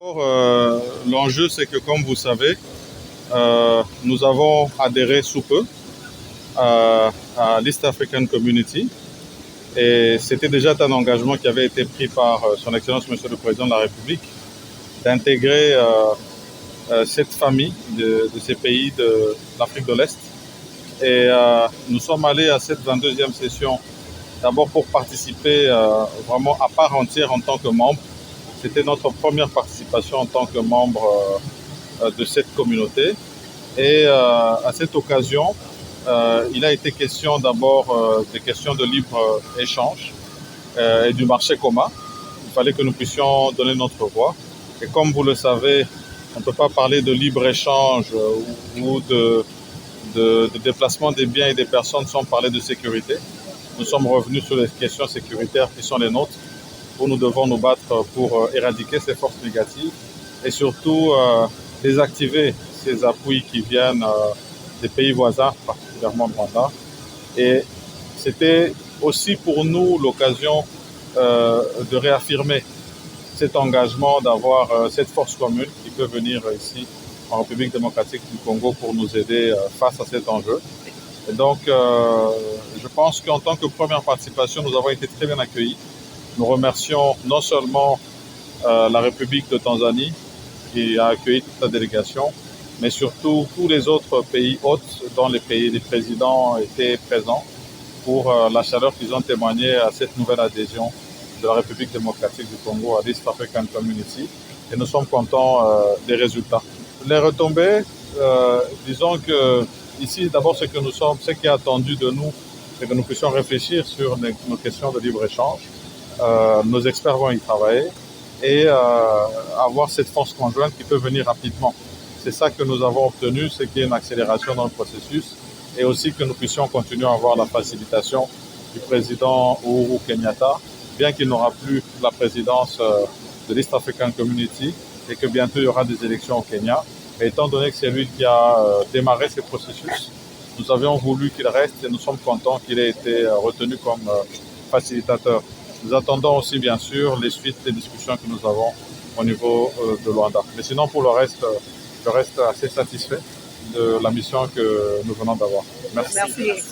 L'enjeu, c'est que, comme vous savez, nous avons adhéré sous peu à l'East African Community. Et c'était déjà un engagement qui avait été pris par Son Excellence Monsieur le Président de la République d'intégrer cette famille de ces pays de l'Afrique de l'Est. Et nous sommes allés à cette 22e session d'abord pour participer vraiment à part entière en tant que membre. C'était notre première participation en tant que membre de cette communauté. Et à cette occasion, il a été question d'abord des questions de libre-échange et du marché commun. Il fallait que nous puissions donner notre voix. Et comme vous le savez, on ne peut pas parler de libre-échange ou de déplacement des biens et des personnes sans parler de sécurité. Nous sommes revenus sur les questions sécuritaires qui sont les nôtres, où nous devons nous battre pour éradiquer ces forces négatives et surtout désactiver ces appuis qui viennent des pays voisins, particulièrement de Rwanda. Et c'était aussi pour nous l'occasion de réaffirmer cet engagement d'avoir cette force commune qui peut venir ici en République démocratique du Congo pour nous aider face à cet enjeu. Et donc, je pense qu'en tant que première participation, nous avons été très bien accueillis. Nous remercions non seulement la République de Tanzanie qui a accueilli toute la délégation, mais surtout tous les autres pays hôtes dont les présidents étaient présents pour la chaleur qu'ils ont témoigné à cette nouvelle adhésion de la République démocratique du Congo à l'East African Community. Et nous sommes contents des résultats. Les retombées, disons que ici, d'abord, ce qui est attendu de nous, c'est que nous puissions réfléchir sur nos questions de libre-échange. Nos experts vont y travailler et avoir cette force conjointe qui peut venir rapidement. C'est ça que nous avons obtenu, c'est qu'il y ait une accélération dans le processus et aussi que nous puissions continuer à avoir la facilitation du président Uhuru Kenyatta, bien qu'il n'aura plus la présidence de l'East African Community et que bientôt il y aura des élections au Kenya. Et étant donné que c'est lui qui a démarré ce processus, nous avions voulu qu'il reste et nous sommes contents qu'il ait été retenu comme facilitateur. Nous attendons aussi bien sûr les suites des discussions que nous avons au niveau de Luanda. Mais sinon pour le reste, je reste assez satisfait de la mission que nous venons d'avoir. Merci.